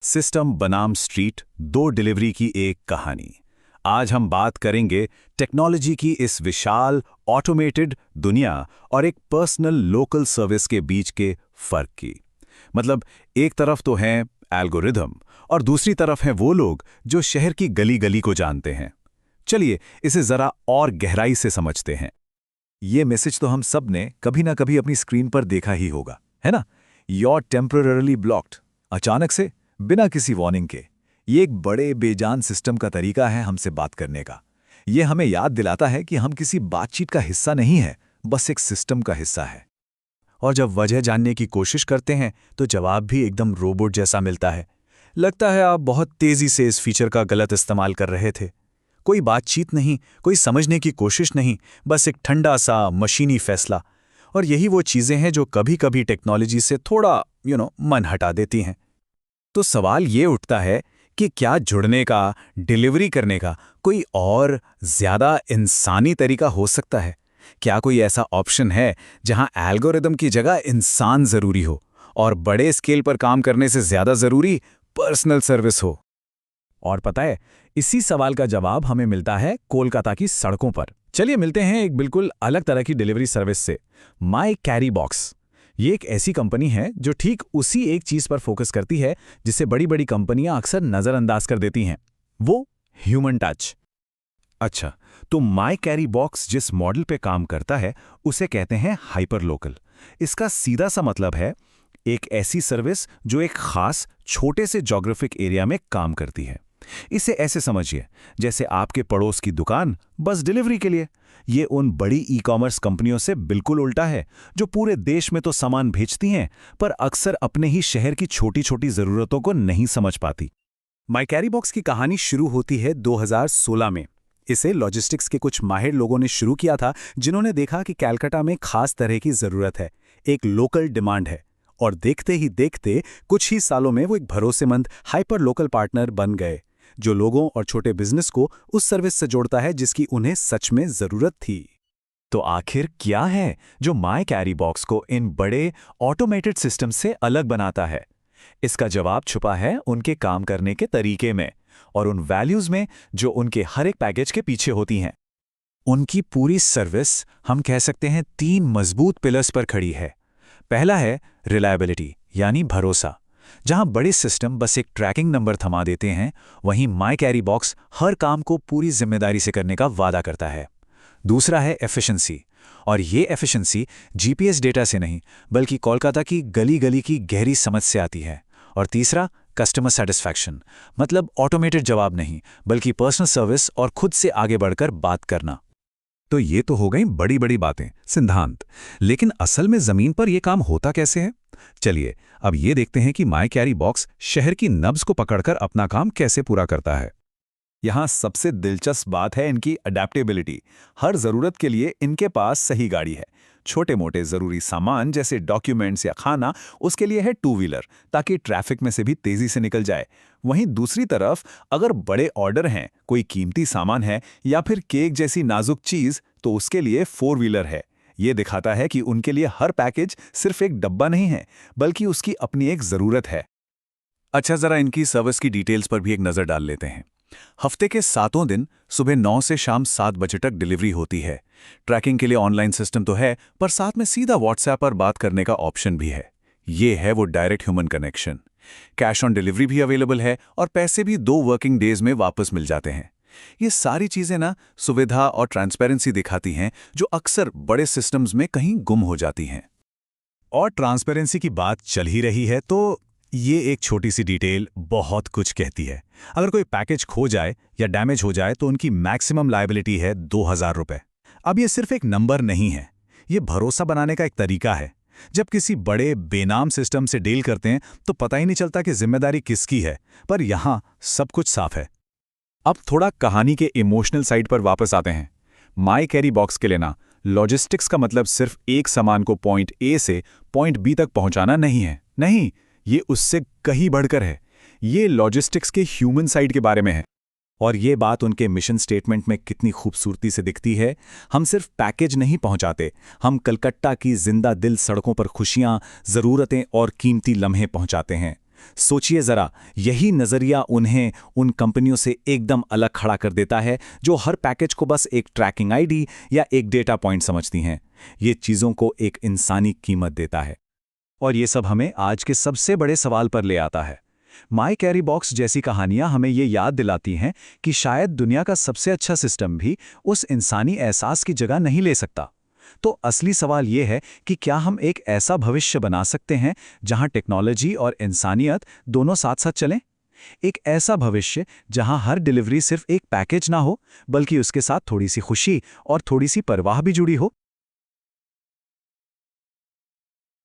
System बनाम street, दो delivery की एक कहानी। आज हम बात करेंगे टेक्नोलॉजी की इस विशाल ऑटोमेटेड दुनिया और एक पर्सनल लोकल सर्विस के बीच के फर्क की। मतलब एक तरफ तो हैं एल्गोरिदम और दूसरी तरफ हैं वो लोग जो शहर की गली गली को जानते हैं। चलिए इसे जरा और गहराई से समझते हैं। ये मैसेज तो हम सब ने कभी ना कभी अपनी स्क्रीन पर देखा ही होगा, है ना? You're temporarily blocked। अचानक से, बिना किसी वार्निंग के। ये एक बड़े बेजान सिस्टम का तरीका है हमसे बात करने का। ये हमें याद दिलाता है कि हम किसी बातचीत का हिस्सा नहीं है, बस एक सिस्टम का हिस्सा है। और जब वजह जानने की कोशिश करते हैं तो जवाब भी एकदम रोबोट जैसा मिलता है। लगता है आप बहुत तेजी से इस फीचर का गलत इस्तेमाल कर रहे थे। कोई बातचीत नहीं, कोई समझने की कोशिश नहीं, बस एक ठंडा सा मशीनी फैसला। और यही वो चीजें हैं जो कभी कभी टेक्नोलॉजी से थोड़ा मन हटा देती हैं। तो सवाल ये उठता है कि क्या जुड़ने का, डिलीवरी करने का कोई और ज्यादा इंसानी तरीका हो सकता है? क्या कोई ऐसा ऑप्शन है जहां एल्गोरिदम की जगह इंसान जरूरी हो और बड़े स्केल पर काम करने से ज्यादा जरूरी पर्सनल सर्विस हो? और पता है, इसी सवाल का जवाब हमें मिलता है कोलकाता की सड़कों पर। चलिए मिलते हैं एक बिल्कुल अलग तरह की डिलीवरी सर्विस से, माई कैरी बॉक्स। ये एक ऐसी कंपनी है जो ठीक उसी एक चीज पर फोकस करती है जिसे बड़ी बड़ी कंपनियां अक्सर नजरअंदाज कर देती हैं, वो ह्यूमन टच। अच्छा, तो माई कैरी बॉक्स जिस मॉडल पे काम करता है उसे कहते हैं हाइपर लोकल। इसका सीधा सा मतलब है एक ऐसी सर्विस जो एक खास छोटे से ज्योग्राफिक एरिया में काम करती है। इसे ऐसे समझिए जैसे आपके पड़ोस की दुकान, बस डिलीवरी के लिए। ये उन बड़ी ई कॉमर्स कंपनियों से बिल्कुल उल्टा है जो पूरे देश में तो सामान भेजती हैं पर अक्सर अपने ही शहर की छोटी छोटी जरूरतों को नहीं समझ पाती। माई कैरी बॉक्स की कहानी शुरू होती है 2016 में। इसे लॉजिस्टिक्स के कुछ माहिर लोगों ने शुरू किया था जिन्होंने देखा कि कलकत्ता में खास तरह की जरूरत है, एक लोकल डिमांड है। और देखते ही देखते कुछ ही सालों में वो एक भरोसेमंद हाइपर लोकल पार्टनर बन गए जो लोगों और छोटे बिजनेस को उस सर्विस से जोड़ता है जिसकी उन्हें सच में जरूरत थी। तो आखिर क्या है जो माई कैरी बॉक्स को इन बड़े ऑटोमेटेड सिस्टम से अलग बनाता है? इसका जवाब छुपा है उनके काम करने के तरीके में और उन वैल्यूज में जो उनके हर एक पैकेज के पीछे होती हैं। उनकी पूरी सर्विस, हम कह सकते हैं, 3 मजबूत पिलर्स पर खड़ी है। पहला है रिलायबिलिटी, यानी भरोसा। जहां बड़े सिस्टम बस एक ट्रैकिंग नंबर थमा देते हैं, वहीं माई कैरी बॉक्स हर काम को पूरी जिम्मेदारी से करने का वादा करता है। दूसरा है एफिशिएंसी, और ये एफिशिएंसी जीपीएस डेटा से नहीं बल्कि कोलकाता की गली गली की गहरी समझ से आती है। और तीसरा कस्टमर सेटिस्फैक्शन, मतलब ऑटोमेटेड जवाब नहीं बल्कि पर्सनल सर्विस और खुद से आगे बढ़कर बात करना। तो ये तो हो गई बड़ी बड़ी बातें, सिद्धांत। लेकिन असल में जमीन पर यह काम होता कैसे है? चलिए अब ये देखते हैं कि माई कैरी बॉक्स शहर की नब्ज को पकड़कर अपना काम कैसे पूरा करता है। यहाँ सबसे दिलचस्प बात है इनकी अडेप्टेबिलिटी। हर जरूरत के लिए इनके पास सही गाड़ी है। छोटे मोटे जरूरी सामान जैसे डॉक्यूमेंट्स या खाना, उसके लिए है 2 व्हीलर ताकि ट्रैफिक में से भी तेजी से निकल जाए। वहीं दूसरी तरफ अगर बड़े ऑर्डर हैं, कोई कीमती सामान है या फिर केक जैसी नाजुक चीज, तो उसके लिए 4 व्हीलर है। ये दिखाता है कि उनके लिए हर पैकेज सिर्फ एक डब्बा नहीं है बल्कि उसकी अपनी एक जरूरत है। अच्छा, जरा इनकी सर्विस की डिटेल्स पर भी एक नजर डाल लेते हैं। हफ्ते के 7 दिन सुबह 9 से शाम 7 बजे तक डिलीवरी होती है। ट्रैकिंग के लिए ऑनलाइन सिस्टम तो है, पर साथ में सीधा व्हाट्सएप पर बात करने का ऑप्शन भी है। ये है वो direct human connection. Cash on delivery भी अवेलेबल है और पैसे भी 2 वर्किंग डेज में वापस मिल जाते हैं। ये सारी चीजें ना सुविधा और ट्रांसपेरेंसी दिखाती हैं जो अक्सर बड़े सिस्टम्स में कहीं गुम हो जाती हैं। और ट्रांसपेरेंसी की बात चल ही रही है तो ये एक छोटी सी डिटेल बहुत कुछ कहती है। अगर कोई पैकेज खो जाए या डैमेज हो जाए तो उनकी मैक्सिमम लायबिलिटी है 2000 रुपए। अब ये सिर्फ एक नंबर नहीं है, ये भरोसा बनाने का एक तरीका है। जब किसी बड़े बेनाम सिस्टम से डील करते हैं तो पता ही नहीं चलता कि जिम्मेदारी किसकी है, पर यहां सब कुछ साफ है। अब थोड़ा कहानी के इमोशनल साइड पर वापस आते हैं। माई कैरी बॉक्स के लेना लॉजिस्टिक्स का मतलब सिर्फ एक सामान को पॉइंट ए से पॉइंट बी तक पहुंचाना नहीं है। नहीं, ये उससे कहीं बढ़कर है। ये लॉजिस्टिक्स के ह्यूमन साइड के बारे में है। और ये बात उनके मिशन स्टेटमेंट में कितनी खूबसूरती से दिखती है। हम सिर्फ पैकेज नहीं पहुंचाते, हम कलकत्ता की जिंदा दिल सड़कों पर खुशियां, जरूरतें और कीमती लम्हे पहुंचाते हैं। सोचिए जरा, यही नजरिया उन्हें उन कंपनियों से एकदम अलग खड़ा कर देता है जो हर पैकेज को बस एक ट्रैकिंग आईडी या एक डेटा पॉइंट समझती हैं। ये चीजों को एक इंसानी कीमत देता है। और ये सब हमें आज के सबसे बड़े सवाल पर ले आता है। माई कैरी बॉक्स जैसी कहानियां हमें ये याद दिलाती हैं कि शायद दुनिया का सबसे अच्छा सिस्टम भी उस इंसानी एहसास की जगह नहीं ले सकता। तो असली सवाल ये है कि क्या हम एक ऐसा भविष्य बना सकते हैं जहां टेक्नोलॉजी और इंसानियत दोनों साथ साथ चलें? एक ऐसा भविष्य जहां हर डिलीवरी सिर्फ एक पैकेज ना हो, बल्कि उसके साथ थोड़ी सी खुशी और थोड़ी सी परवाह भी जुड़ी हो।